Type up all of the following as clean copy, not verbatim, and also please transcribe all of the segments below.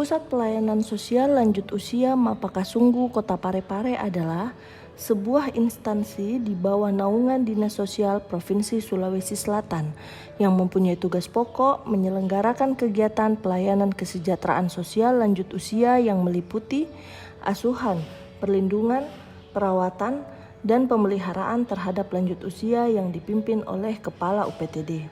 Pusat Pelayanan Sosial Lanjut Usia Mapakasunggu Kota Parepare adalah sebuah instansi di bawah naungan Dinas Sosial Provinsi Sulawesi Selatan yang mempunyai tugas pokok menyelenggarakan kegiatan pelayanan kesejahteraan sosial lanjut usia yang meliputi asuhan, perlindungan, perawatan, dan pemeliharaan terhadap lanjut usia yang dipimpin oleh Kepala UPTD.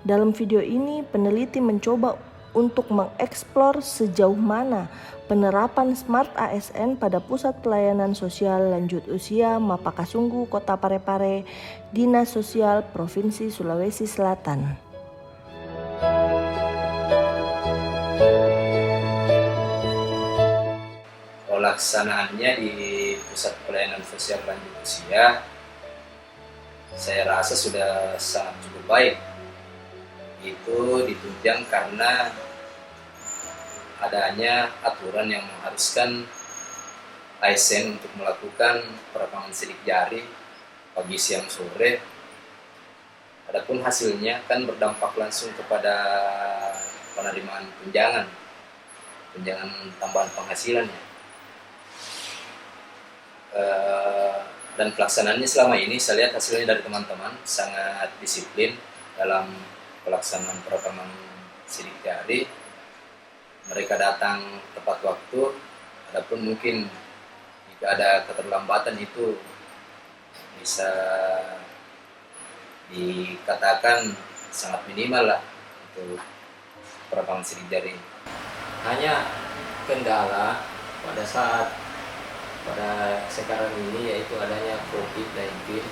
Dalam video ini, peneliti mencoba untuk mengeksplor sejauh mana penerapan Smart ASN pada Pusat Pelayanan Sosial Lanjut Usia Mapakasunggu Kota Parepare, Dinas Sosial Provinsi Sulawesi Selatan. Pelaksanaannya di Pusat Pelayanan Sosial Lanjut Usia, saya rasa sudah sangat cukup baik. Itu ditunjang karena adanya aturan yang mengharuskan ASN untuk melakukan perapangan sidik jari pagi, siang, sore. Adapun hasilnya kan berdampak langsung kepada penerimaan tunjangan tambahan penghasilannya. Dan pelaksanaannya selama ini saya lihat hasilnya dari teman-teman sangat disiplin dalam pelaksanaan perapangan sidik jari. Mereka datang tepat waktu, adapun mungkin jika ada keterlambatan itu bisa dikatakan sangat minimal lah untuk perapangan sidik jari. Hanya kendala pada sekarang ini yaitu adanya COVID-19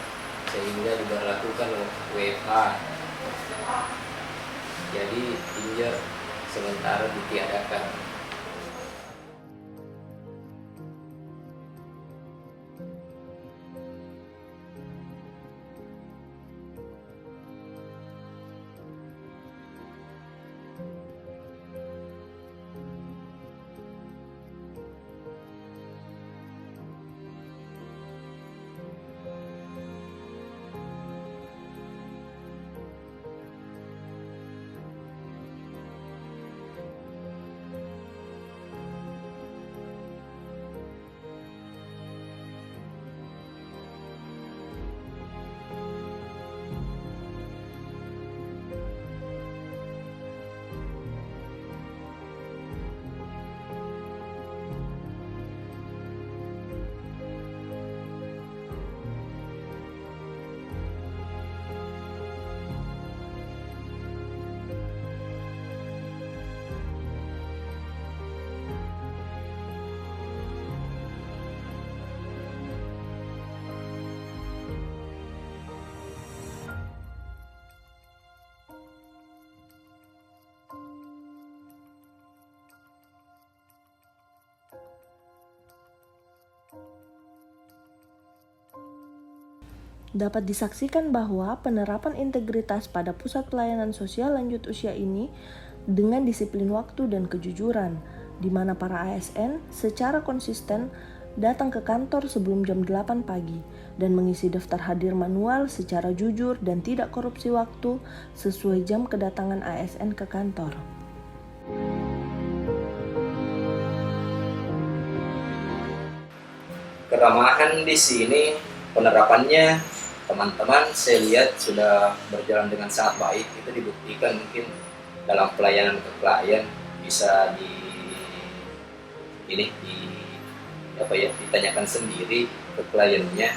sehingga diberlakukan WFH. Jadi tinjau sementara ditiadakan. Dapat disaksikan bahwa penerapan integritas pada Pusat Pelayanan Sosial Lanjut Usia ini dengan disiplin waktu dan kejujuran, di mana para ASN secara konsisten datang ke kantor sebelum jam 8 pagi, dan mengisi daftar hadir manual secara jujur dan tidak korupsi waktu sesuai jam kedatangan ASN ke kantor. Keramahan di sini penerapannya teman-teman saya lihat sudah berjalan dengan sangat baik. Itu dibuktikan mungkin dalam pelayanan ke klien bisa ditanyakan sendiri ke kliennya.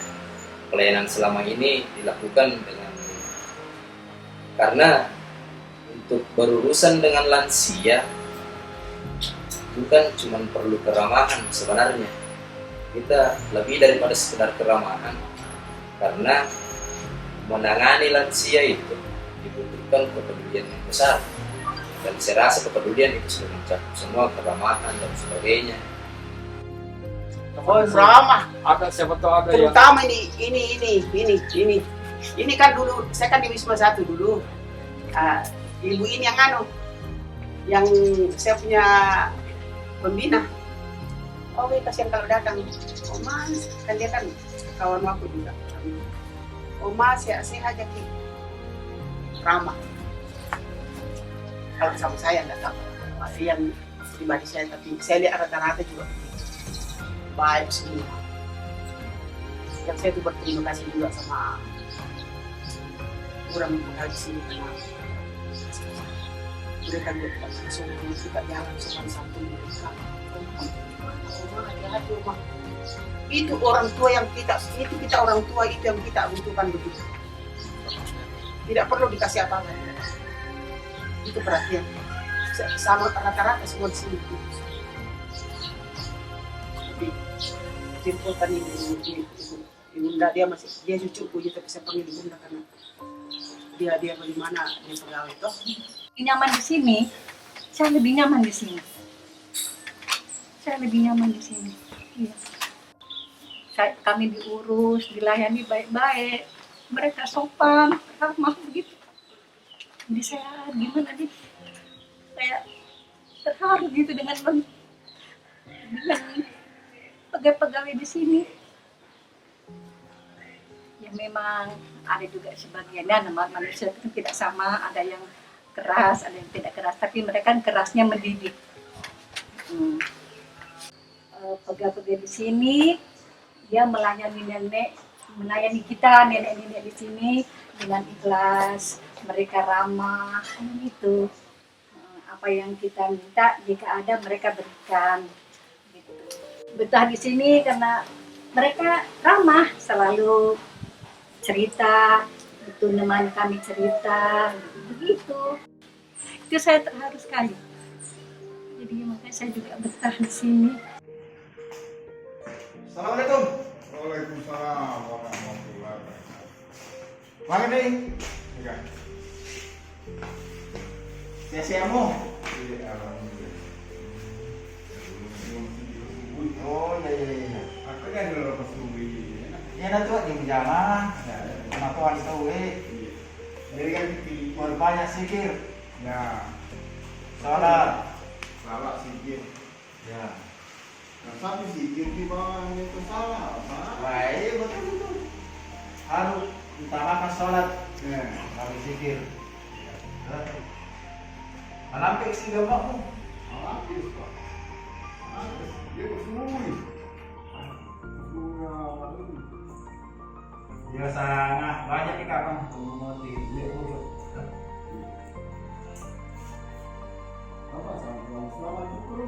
Pelayanan selama ini dilakukan karena untuk berurusan dengan lansia bukan cuma perlu keramahan sebenarnya. Kita lebih daripada sekedar keramahan, karena menangani lansia itu dibutuhkan kepedulian yang besar, dan saya rasa kepedulian itu sudah mencakup semua keramahan dan sebagainya. Ramah. Ada siapa tahu ada yang Terutama ini kan dulu saya kan di Wisma 1 dulu. Ibu ini yang saya punya pembina. Oh, kasihan kalau datang. Oh mas, kan dia kan kawan aku juga. Oh mas, saya ajak ramah. Kalau sama saya nggak tahu. Yang pribadi saya, tapi saya lihat rata-rata juga baik semua. Yang saya tuh berterima kasih juga sama orang yang di sini karena mereka juga langsung kita jalan sopan santun mereka. Itu orang tua yang kita orang tua itu yang kita butuhkan begitu. Tidak perlu dikasih apa-apa. Itu perhatian. Sama rata-rata semua di sini. Tapi jemputan ibunda dia cucuku gitu, tapi saya panggil ibunda karena dia bagaimana dia pegawai toh. Nyaman di sini, saya lebih nyaman di sini. Iya. Kami diurus, dilayani baik-baik, mereka sopan, ramah begitu. Jadi saya gimana nih? Saya terharu gitu dengan pegawai-pegawai di sini. Ya memang ada juga sebagiannya manusia itu tidak sama, ada yang keras, ada yang tidak keras, tapi mereka kan kerasnya mendidik. Pegawai di sini dia melayani kita nenek-nenek di sini dengan ikhlas, mereka ramah gitu. Apa yang kita minta jika ada mereka berikan gitu. Betah di sini karena mereka ramah, selalu cerita, itu menemani kami cerita begitu. Itu saya terharu sekali. Jadi makanya saya juga betah di sini. Assalamualaikum. Waalaikumsalam warahmatullahi wabarakatuh. Mana nih? Ya, Siapa-siapamu? jadi alhamdulillah. Oh iya. Aku kan dulu lepas suwi. Ini ada tuh di pijama. Sama tuan itu Jadi kan dipilih. banyak sikir. Nah, Salat. salah sikit. Ya. Nah, tapi sikit di bawahnya itu salah. Baik, betul. Harus utamakan salat. Ya. Kami sikir. Alampik sih gapakmu. Habis pak. Habis. Dia bersuwi. Suwi apa ini? Ya sangat banyak nih kakak. Mati. Apa selamat syukur.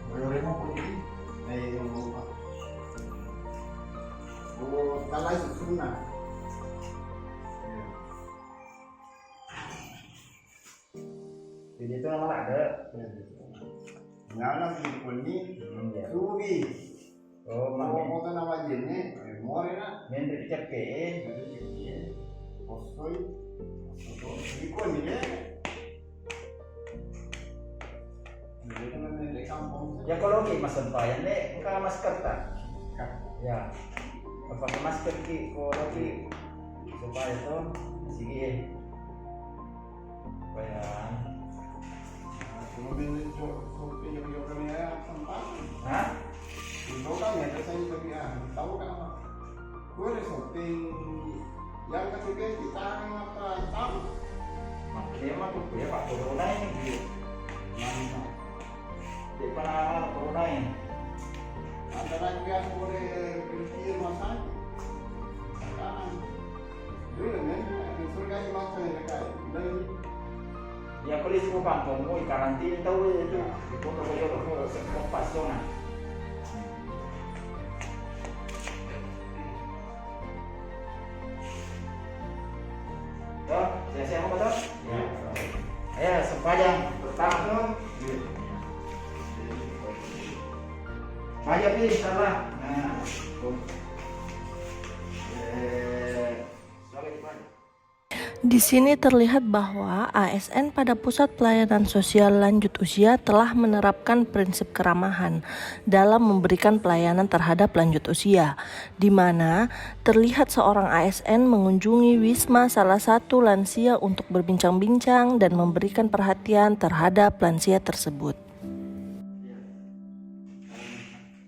Boleh-boleh pergi. Oh, kalau itu sunnah. Jadi itu nama ada. Nyala di kuni Ya. suwi. Oh, Mau mami. mau nama jenis, mau enak. Mendek cepet. Postoi, ikon ya. Jadi kan di kampung. Ya kalau ki mas sempayan deh, buka masker tak? Ya. Pakai masker ki, kalau ki supaya tuh sih supaya Mobil sopir yang kami sempat. Hah? Itu kan ya saya bagian. Tahu kan? Gue ada sopir yang ketiga kita apa tahu? Makanya mah tuh ya Pak Corona ini gitu. Mana? Di penanganan Corona ini. Ada lagi yang boleh berhenti rumah sakit. Sekarang dulu kan disuruh kasih masa yang dekat. Dan Ya polis mo kampung mo karantina tahu itu. Itu kalau pas zona. Toh, saya mau betul? Ya. Ayo sembahyang pertama tuh. Maju pilih salah. Nah, tuh. Selamat pagi. Di sini terlihat bahwa ASN pada Pusat Pelayanan Sosial Lanjut Usia telah menerapkan prinsip keramahan dalam memberikan pelayanan terhadap lanjut usia, di mana terlihat seorang ASN mengunjungi wisma salah satu lansia untuk berbincang-bincang dan memberikan perhatian terhadap lansia tersebut.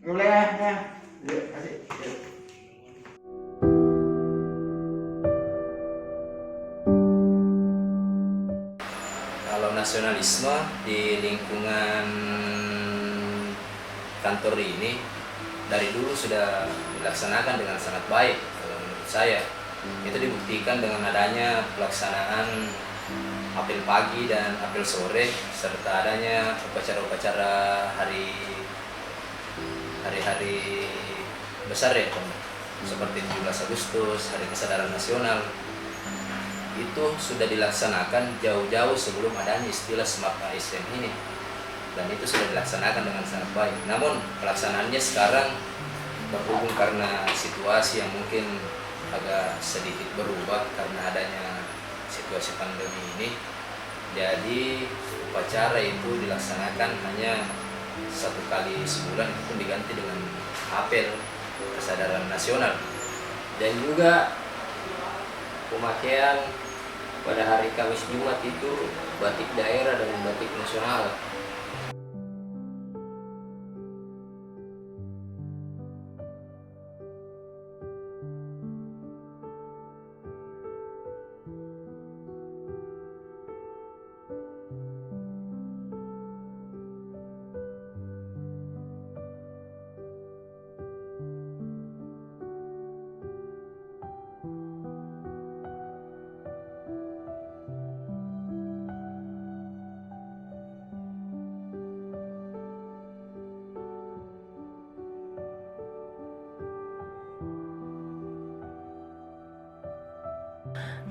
Boleh ya. Yuk, kasih. Yuk. Kalau nasionalisme di lingkungan kantor ini dari dulu sudah dilaksanakan dengan sangat baik kalau menurut saya. Itu dibuktikan dengan adanya pelaksanaan apel pagi dan apel sore serta adanya upacara-upacara hari-hari besar ya, seperti 17 Agustus, Hari Kesadaran Nasional. Itu sudah dilaksanakan jauh-jauh sebelum adanya istilah Smart ASN ini, dan itu sudah dilaksanakan dengan sangat baik. Namun pelaksanaannya sekarang berhubung karena situasi yang mungkin agak sedikit berubah karena adanya situasi pandemi ini, jadi upacara itu dilaksanakan hanya 1 kali sebulan, itu pun diganti dengan apel kesadaran nasional, dan juga pemakaian pada hari Kamis Jumat itu batik daerah dan batik nasional.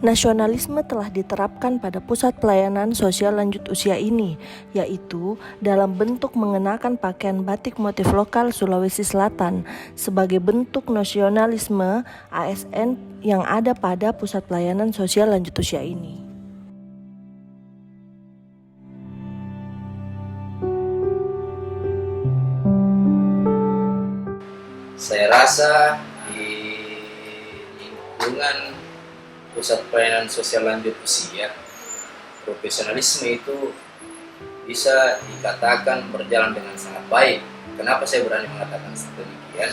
Nasionalisme telah diterapkan pada Pusat Pelayanan Sosial Lanjut Usia ini, yaitu dalam bentuk mengenakan pakaian batik motif lokal Sulawesi Selatan sebagai bentuk nasionalisme ASN yang ada pada Pusat Pelayanan Sosial Lanjut Usia ini. Saya rasa di lingkungan Pusat Pelayanan Sosial Lanjut Usia, profesionalisme itu bisa dikatakan berjalan dengan sangat baik. Kenapa saya berani mengatakan demikian?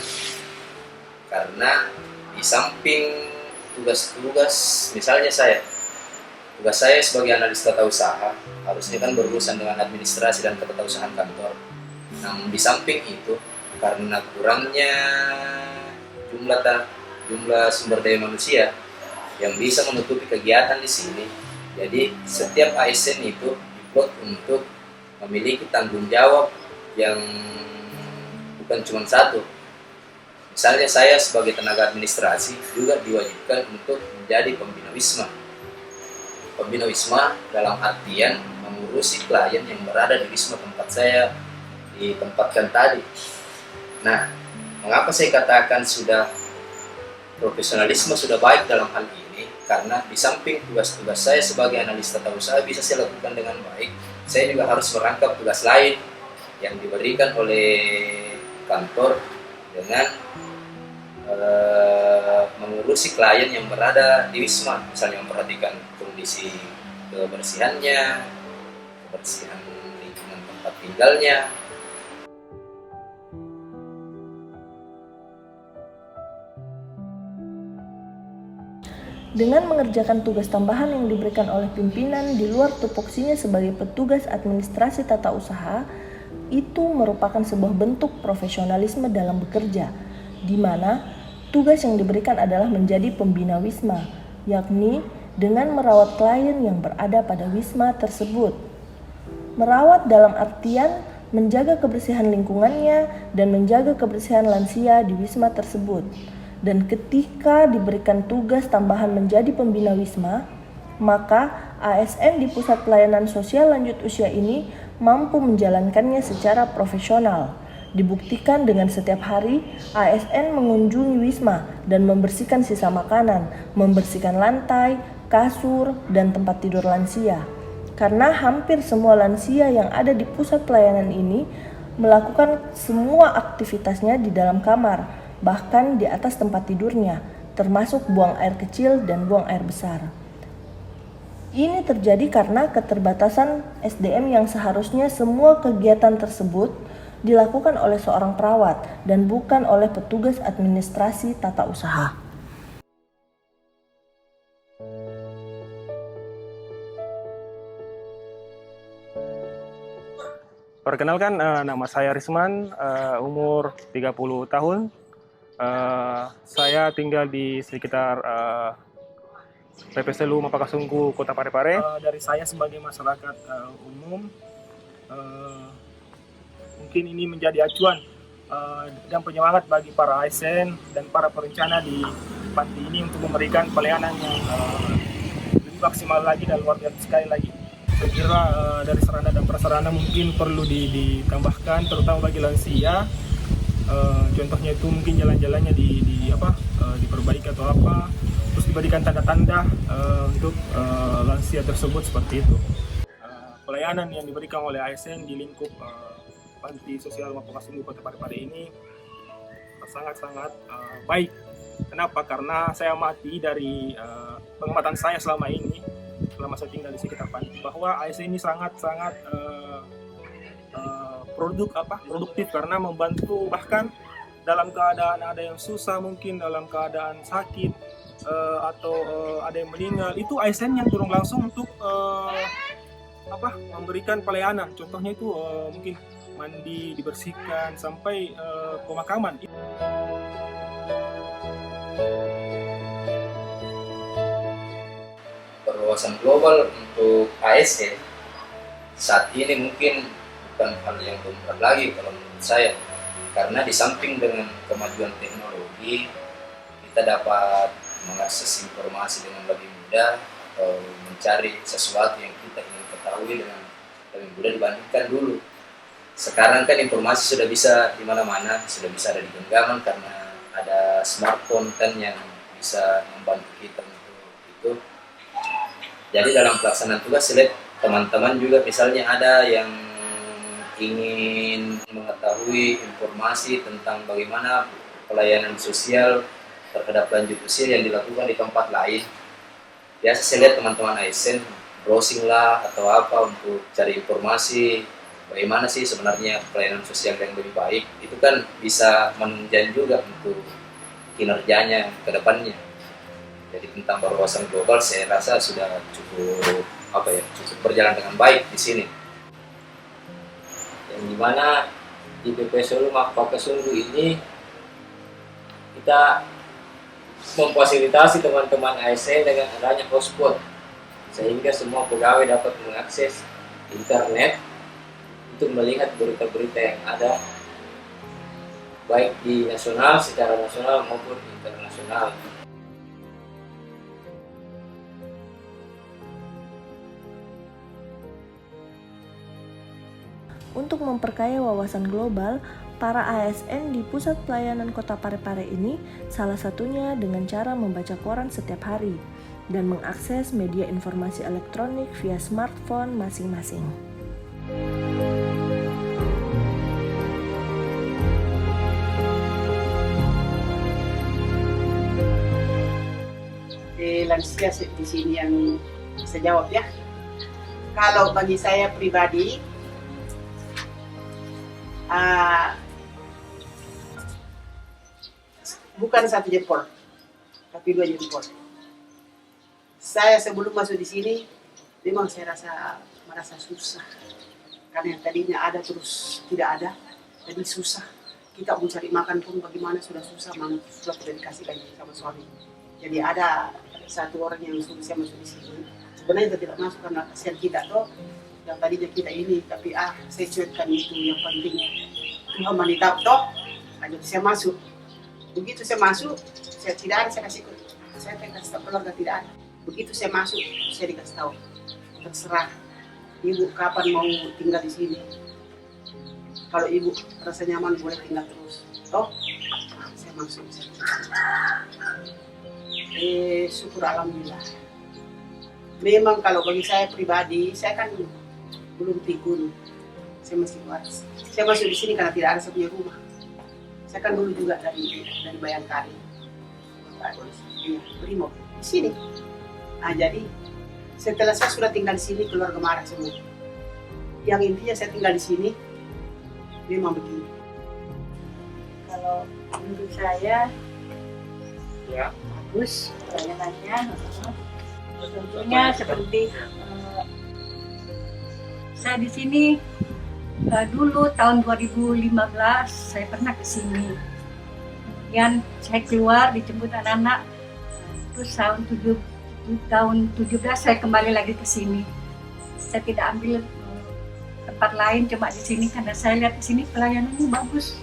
Karena di samping tugas-tugas, misalnya tugas saya sebagai analis tata usaha harusnya kan berurusan dengan administrasi dan ketatausahaan kantor. Namun di samping itu, karena kurangnya jumlah sumber daya manusia yang bisa menutupi kegiatan di sini, jadi setiap ASN itu dibuat untuk memiliki tanggung jawab yang bukan cuma satu. Misalnya saya sebagai tenaga administrasi juga diwajibkan untuk menjadi pembina wisma. Pembina wisma dalam artian mengurusi klien yang berada di wisma tempat saya ditempatkan tadi. Nah, mengapa saya katakan profesionalisme sudah baik dalam hal ini? Karena di samping tugas-tugas saya sebagai analis tata usaha bisa saya lakukan dengan baik, saya juga harus merangkap tugas lain yang diberikan oleh kantor dengan mengurusi klien yang berada di wisma, misalnya memperhatikan kondisi kebersihannya, kebersihan lingkungan tinggalnya. Dengan mengerjakan tugas tambahan yang diberikan oleh pimpinan di luar tupoksinya sebagai petugas administrasi tata usaha, itu merupakan sebuah bentuk profesionalisme dalam bekerja, di mana tugas yang diberikan adalah menjadi pembina wisma, yakni dengan merawat klien yang berada pada wisma tersebut. Merawat dalam artian menjaga kebersihan lingkungannya dan menjaga kebersihan lansia di wisma tersebut. Dan ketika diberikan tugas tambahan menjadi pembina wisma, maka ASN di Pusat Pelayanan Sosial Lanjut Usia ini mampu menjalankannya secara profesional. Dibuktikan dengan setiap hari ASN mengunjungi wisma dan membersihkan sisa makanan, membersihkan lantai, kasur, dan tempat tidur lansia. Karena hampir semua lansia yang ada di pusat pelayanan ini melakukan semua aktivitasnya di dalam kamar, bahkan di atas tempat tidurnya, termasuk buang air kecil dan buang air besar. Ini terjadi karena keterbatasan SDM yang seharusnya semua kegiatan tersebut dilakukan oleh seorang perawat dan bukan oleh petugas administrasi tata usaha. Perkenalkan, nama saya Risman, umur 30 tahun. Saya tinggal di sekitar PPSLU Mapakasunggu, Kota Parepare. Dari saya sebagai masyarakat umum, mungkin ini menjadi acuan dan penyemangat bagi para ASN dan para perencana di panti ini untuk memberikan pelayanan yang lebih maksimal lagi dan luar biasa sekali lagi. Saya kira dari sarana dan prasarana mungkin perlu ditambahkan, terutama bagi lansia. Contohnya itu mungkin jalan-jalannya diperbaiki atau apa, terus diberikan tanda-tanda untuk lansia tersebut seperti itu. Pelayanan yang diberikan oleh ASN di lingkup Panti Sosial Mapakasunggu Kota Parepare ini sangat-sangat baik. Kenapa? Karena saya amati dari pengamatan saya selama ini, selama saya tinggal di sekitar panti, bahwa ASN ini sangat-sangat produktif karena membantu bahkan dalam keadaan ada yang susah, mungkin dalam keadaan sakit atau ada yang meninggal, itu ASN yang turun langsung untuk memberikan pelayanan. Contohnya itu mungkin mandi, dibersihkan sampai pemakaman. Perluasan global untuk ASN saat ini mungkin bukan hal yang lumrah lagi kalau menurut saya, karena di samping dengan kemajuan teknologi kita dapat mengakses informasi dengan lebih mudah atau mencari sesuatu yang kita ingin ketahui dengan lebih mudah dibandingkan dulu. Sekarang kan informasi sudah bisa di mana-mana, sudah bisa ada di genggaman karena ada smartphone kan yang bisa membantu kita untuk itu. Jadi dalam pelaksanaan tugas saya lihat teman-teman juga misalnya ada yang ingin mengetahui informasi tentang bagaimana pelayanan sosial terhadap lanjut usia yang dilakukan di tempat lain. Biasa saya lihat teman-teman ASN browsing lah atau apa untuk cari informasi bagaimana sih sebenarnya pelayanan sosial yang lebih baik. Itu kan bisa menunjang juga untuk kinerjanya ke depannya. Jadi tentang perluasan global saya rasa sudah cukup berjalan dengan baik di sini. Yang dimana di PPSLU Mapakasunggu ini kita memfasilitasi teman-teman ASN dengan adanya hotspot sehingga semua pegawai dapat mengakses internet untuk melihat berita-berita yang ada baik di secara nasional maupun internasional. Untuk memperkaya wawasan global, para ASN di Pusat Pelayanan Kota Parepare ini salah satunya dengan cara membaca koran setiap hari dan mengakses media informasi elektronik via smartphone masing-masing. Lansia di sini yang saya jawab ya. Kalau bagi saya pribadi, ah, bukan 1 jempol, tapi 2 jempol. Saya sebelum masuk di sini, memang saya merasa susah. Karena yang tadinya ada terus tidak ada, jadi susah. Kita mau cari makan pun bagaimana sudah susah, sudah tidak dikasih lagi sama suami. Jadi ada 1 orang yang suruh saya masuk di sini. Sebenarnya kita tidak masuk karena kasihan kita toh, yang tadinya kita ini, tapi saya cuekkan itu yang penting. Tuhan menitap toh, jadi saya masuk. Begitu saya masuk, saya tidak ada, saya kasih tahu keluarga tidak ada. Begitu saya masuk, saya dikasih tahu, terserah ibu kapan mau tinggal di sini. Kalau ibu rasa nyaman boleh tinggal terus. Toh, saya masuk. Syukur alhamdulillah. Memang kalau bagi saya pribadi, saya kan belum pikun. Saya masih waras. Saya masuk di sini karena tidak ada saya punya rumah. Saya kan dulu juga dari Bayangkari. Iya, Brimob di sini. Jadi setelah saya sudah tinggal di sini, keluarga marah semua. Yang intinya saya tinggal di sini memang begini. Kalau menurut saya Ya. bagus pelayanannya. Tentunya seperti saya di sini dulu tahun 2015 saya pernah ke sini. Kemudian saya keluar dijemput anak-anak. Terus tahun 17 saya kembali lagi ke sini. Saya tidak ambil tempat lain, cuma di sini karena saya lihat di sini pelayanannya bagus.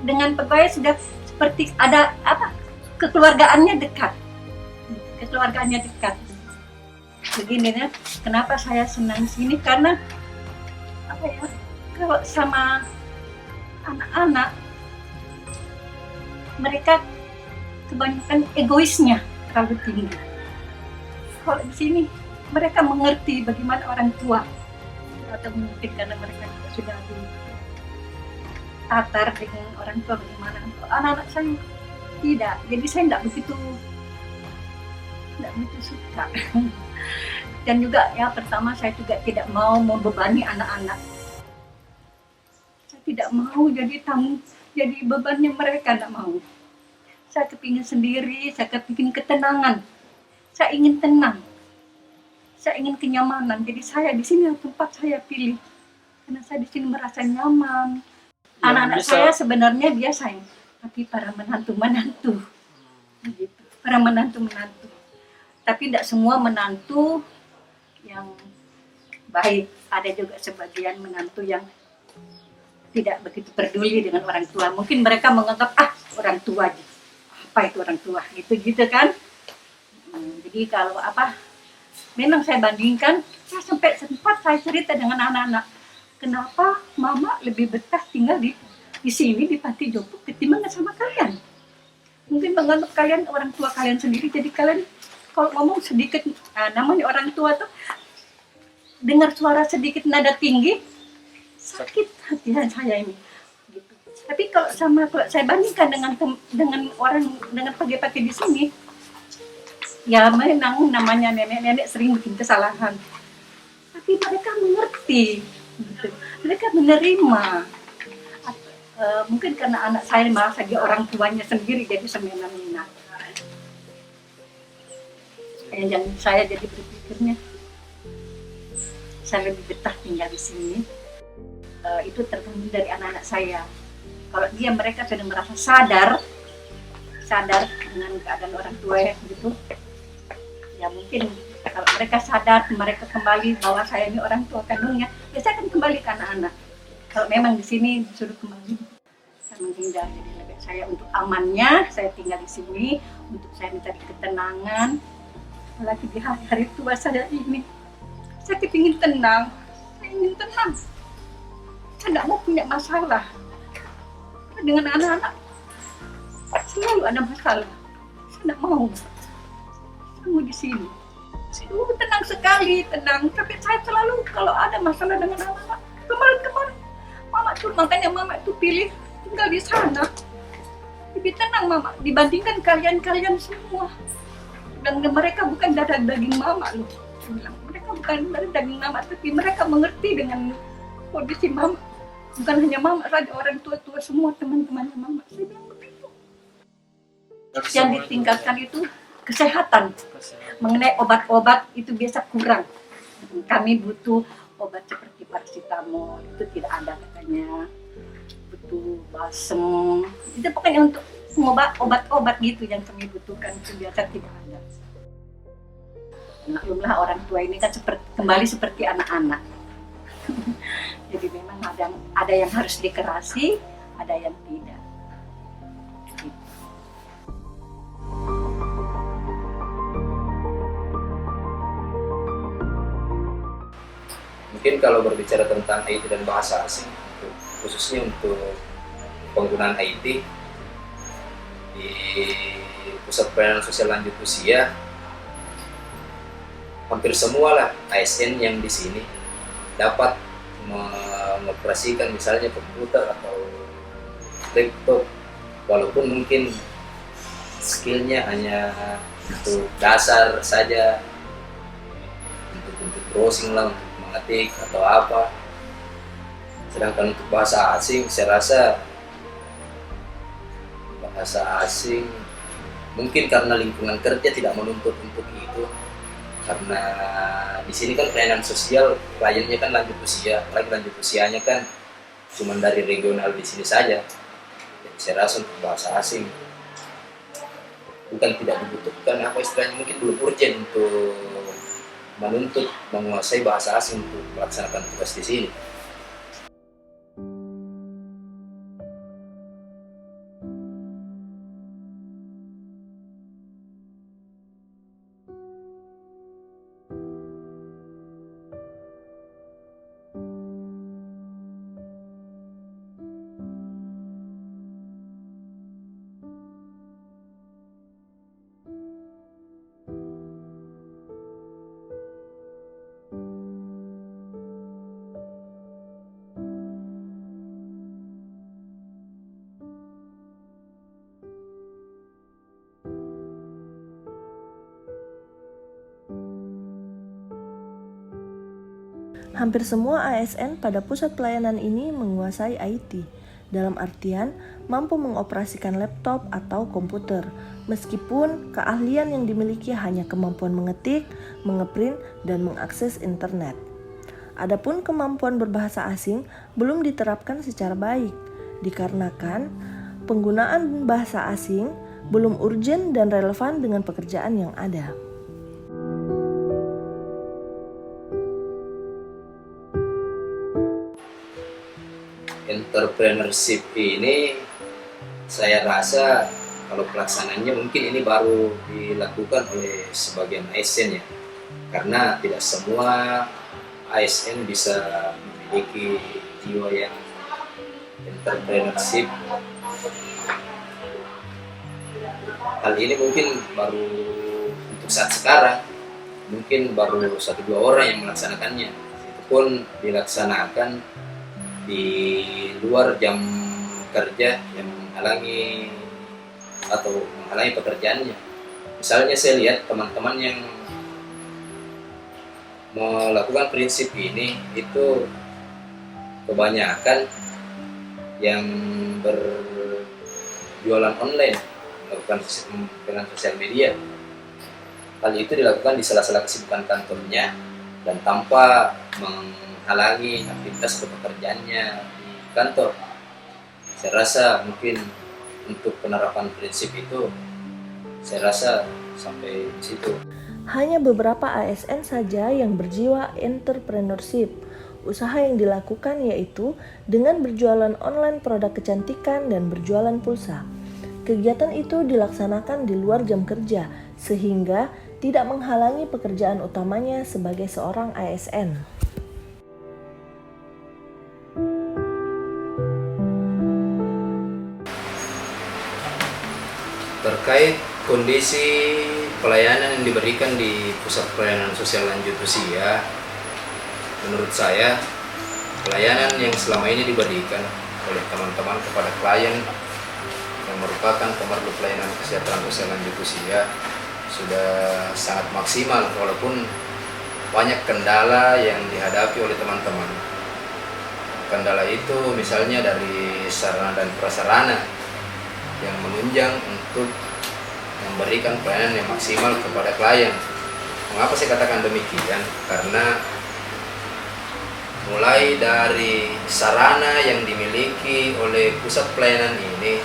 Dengan pegawai sudah seperti ada kekeluargaannya dekat. Begini ya, kenapa saya senang sini karena kalau sama anak-anak mereka kebanyakan egoisnya terlalu tinggi. Kalau di sini mereka mengerti bagaimana orang tua, atau mungkin karena mereka sudah tatar dengan orang tua bagaimana. Anak-anak saya tidak, jadi saya tidak begitu suka. Dan juga ya pertama saya juga tidak mau membebani anak-anak. Saya tidak mau jadi bebannya mereka, tidak mau. Saya kepingin sendiri, saya kepingin ketenangan. Saya ingin tenang. Saya ingin kenyamanan. Jadi saya di sini yang tempat saya pilih. Karena saya di sini merasa nyaman. Anak-anak saya sebenarnya biasa, tapi para menantu-menantu. Gitu. Para menantu-menantu. Tapi tidak semua menantu yang baik. Ada juga sebagian menantu yang tidak begitu peduli dengan orang tua. Mungkin mereka menganggap orang tua aja. Apa itu orang tua? Gitu kan? Jadi kalau memang saya bandingkan, saya sempat saya cerita dengan anak-anak, kenapa mama lebih betah tinggal di sini di Panti Jompo ketimbang sama kalian. Mungkin menganggap kalian orang tua kalian sendiri, jadi kalian kalau ngomong sedikit, namanya orang tua tuh dengar suara sedikit nada tinggi, sakit hati saya ini. Gitu. Tapi kalau saya bandingkan dengan pagi-pagi di sini, ya memang namanya nenek-nenek sering bikin kesalahan. Tapi mereka mengerti, gitu. Mereka menerima. Mungkin karena anak saya merasa dia orang tuanya sendiri, jadi semena-mena. Yang saya jadi berpikirnya, saya lebih betah tinggal di sini. Itu tergantung dari anak-anak saya. Kalau mereka sudah merasa sadar dengan keadaan orang tua gitu, ya mungkin kalau mereka sadar, mereka kembali bahwa saya ini orang tua kandungnya, ya saya akan kembali ke anak-anak. Kalau memang di sini disuruh kembali, saya menghindar. Jadi lebih saya untuk amannya, saya tinggal di sini, untuk saya mencari ketenangan. Apalagi di hari-hari tua saya ini, saya ingin tenang. Saya tidak mau punya masalah. Dengan anak-anak, selalu ada masalah. Saya tidak mau. Saya mau di sini. Tenang sekali, tenang. Tapi saya selalu kalau ada masalah dengan anak-anak, kemarin makanya mama itu pilih tinggal di sana. Lebih tenang mama dibandingkan kalian semua. Dan mereka bukan darah daging mama loh. Mereka bukan darah daging mama, tapi mereka mengerti dengan kondisi mama. Bukan hanya mama, ada orang tua-tua semua teman-temannya mama. Saya bilang begitu. Yang ditinggalkan itu kesehatan. Mengenai obat-obat itu biasa kurang. Kami butuh obat seperti paracetamol, itu tidak ada katanya. Butuh balsem, itu pokoknya untuk obat-obat gitu yang kami butuhkan itu biasa tidak ada. Maklumlah orang tua ini kan kembali seperti anak-anak. Jadi memang ada yang harus dikerasi, ada yang tidak. Mungkin kalau berbicara tentang IT dan bahasa asing, khususnya untuk penggunaan IT di pusat pelayanan sosial lanjut usia, hampir semua lah ASN yang di sini dapat mengoperasikan misalnya komputer atau laptop, walaupun mungkin skillnya hanya untuk dasar saja, untuk browsing lah, untuk mengetik atau apa. Sedangkan untuk bahasa asing, saya rasa bahasa asing mungkin karena lingkungan kerja tidak menuntut untuk itu, karena di sini kan pelayanan sosial kliennya kan lanjut usia, apalagi lanjut usianya kan cuma dari regional di sini saja. Jadi saya rasa untuk bahasa asing bukan tidak dibutuhkan, apa istilahnya, mungkin belum urgent untuk menuntut menguasai bahasa asing untuk melaksanakan tugas di sini. Hampir semua ASN pada pusat pelayanan ini menguasai IT, dalam artian mampu mengoperasikan laptop atau komputer, meskipun keahlian yang dimiliki hanya kemampuan mengetik, mengeprint, dan mengakses internet. Adapun kemampuan berbahasa asing belum diterapkan secara baik, dikarenakan penggunaan bahasa asing belum urgent dan relevan dengan pekerjaan yang ada. Entrepreneurship ini saya rasa kalau pelaksananya mungkin ini baru dilakukan oleh sebagian ASN ya, karena tidak semua ASN bisa memiliki jiwa yang entrepreneurship. Hal ini mungkin baru untuk saat sekarang, mungkin baru 1-2 orang yang melaksanakannya, itu pun dilaksanakan di luar jam kerja yang menghalangi pekerjaannya. Misalnya saya lihat teman-teman yang melakukan prinsip ini itu kebanyakan yang berjualan online, melakukan dengan sosial media. Hal itu dilakukan di sela-sela kesibukan kantornya dan tanpa menghalangi aktivitas atau pekerjaannya di kantor. Saya rasa mungkin untuk penerapan prinsip itu, saya rasa sampai di situ. Hanya beberapa ASN saja yang berjiwa entrepreneurship. Usaha yang dilakukan yaitu dengan berjualan online produk kecantikan dan berjualan pulsa. Kegiatan itu dilaksanakan di luar jam kerja, sehingga tidak menghalangi pekerjaan utamanya sebagai seorang ASN. Terkait kondisi pelayanan yang diberikan di pusat pelayanan sosial lanjut usia, menurut saya pelayanan yang selama ini diberikan oleh teman-teman kepada klien yang merupakan pemerlu pelayanan kesehatan sosial lanjut usia sudah sangat maksimal, walaupun banyak kendala yang dihadapi oleh teman-teman. Kendala itu misalnya dari sarana dan prasarana yang menunjang untuk memberikan pelayanan yang maksimal kepada klien. Mengapa saya katakan demikian? Karena mulai dari sarana yang dimiliki oleh pusat pelayanan ini,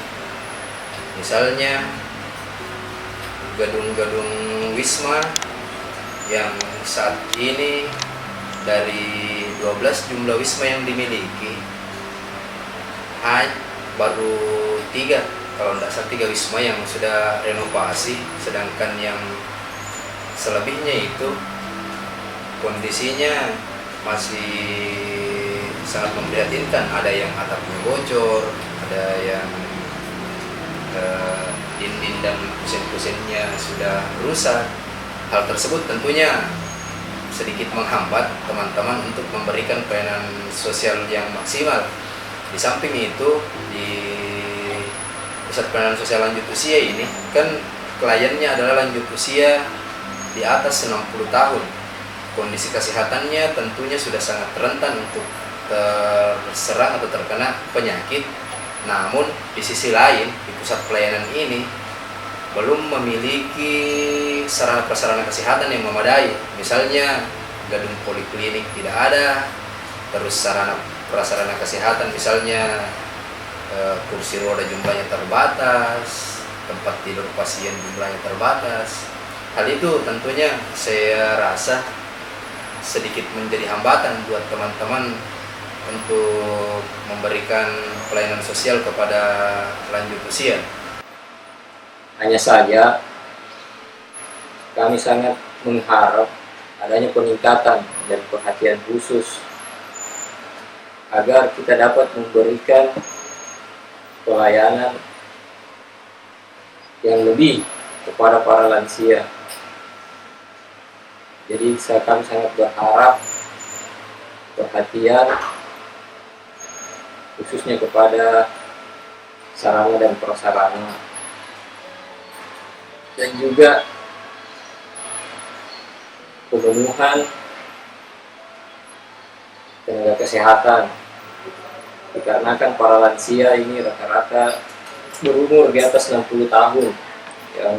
misalnya gedung-gedung Wisma yang saat ini dari 12 jumlah Wisma yang dimiliki baru 3, kalau tidak salah 3 Wisma yang sudah renovasi, sedangkan yang selebihnya itu kondisinya masih sangat memprihatinkan. Ada yang atapnya bocor, ada yang dinding dan kusen-kusennya sudah rusak. Hal tersebut tentunya sedikit menghambat teman-teman untuk memberikan pelayanan sosial yang maksimal. Di samping itu, di pusat pelayanan sosial lanjut usia ini kan kliennya adalah lanjut usia di atas 60 tahun. Kondisi kesehatannya tentunya sudah sangat rentan untuk terserang atau terkena penyakit. Namun di sisi lain, di pusat pelayanan ini belum memiliki sarana prasarana kesehatan yang memadai. Misalnya gedung poliklinik tidak ada, terus sarana prasarana kesehatan misalnya kursi roda jumlahnya terbatas, tempat tidur pasien jumlahnya terbatas. Hal itu tentunya saya rasa sedikit menjadi hambatan buat teman-teman untuk memberikan pelayanan sosial kepada lanjut usia. Hanya saja kami sangat mengharap adanya peningkatan dan perhatian khusus agar kita dapat memberikan pelayanan yang lebih kepada para lansia. Jadi kami sangat berharap perhatian khususnya kepada sarana dan prasarana, dan juga pemenuhan tenaga kesehatan, dikarenakan para lansia ini rata-rata berumur di atas 60 tahun yang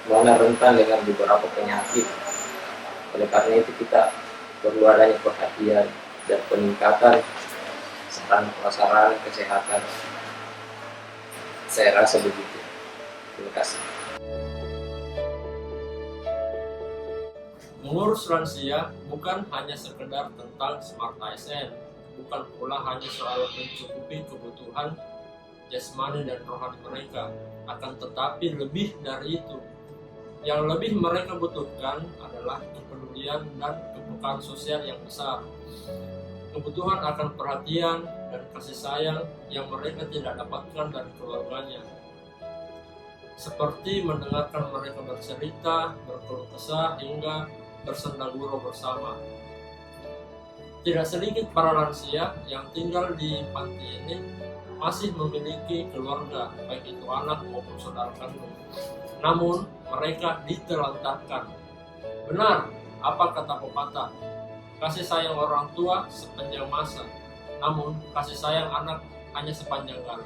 mana rentan dengan beberapa penyakit. Oleh karena itu kita perlu adanya perhatian dan peningkatan sarana prasarana kesehatan. Saya rasa begitu. Terima kasih. Mengurus lansia bukan hanya sekedar tentang Smart ASN, bukan pula hanya soal mencukupi kebutuhan jasmani dan rohani mereka, akan tetapi lebih dari itu. Yang lebih mereka butuhkan adalah kepedulian dan kepekaan sosial yang besar. Kebutuhan akan perhatian dan kasih sayang yang mereka tidak dapatkan dari keluarganya. Seperti mendengarkan mereka bercerita, berkeluh kesah, hingga bersenda gurau bersama. Tidak sedikit para lansia yang tinggal di panti ini masih memiliki keluarga, baik itu anak maupun saudara kandung. Namun mereka ditelantarkan. Benar apa kata pepatah, kasih sayang orang tua sepanjang masa, namun kasih sayang anak hanya sepanjang kali.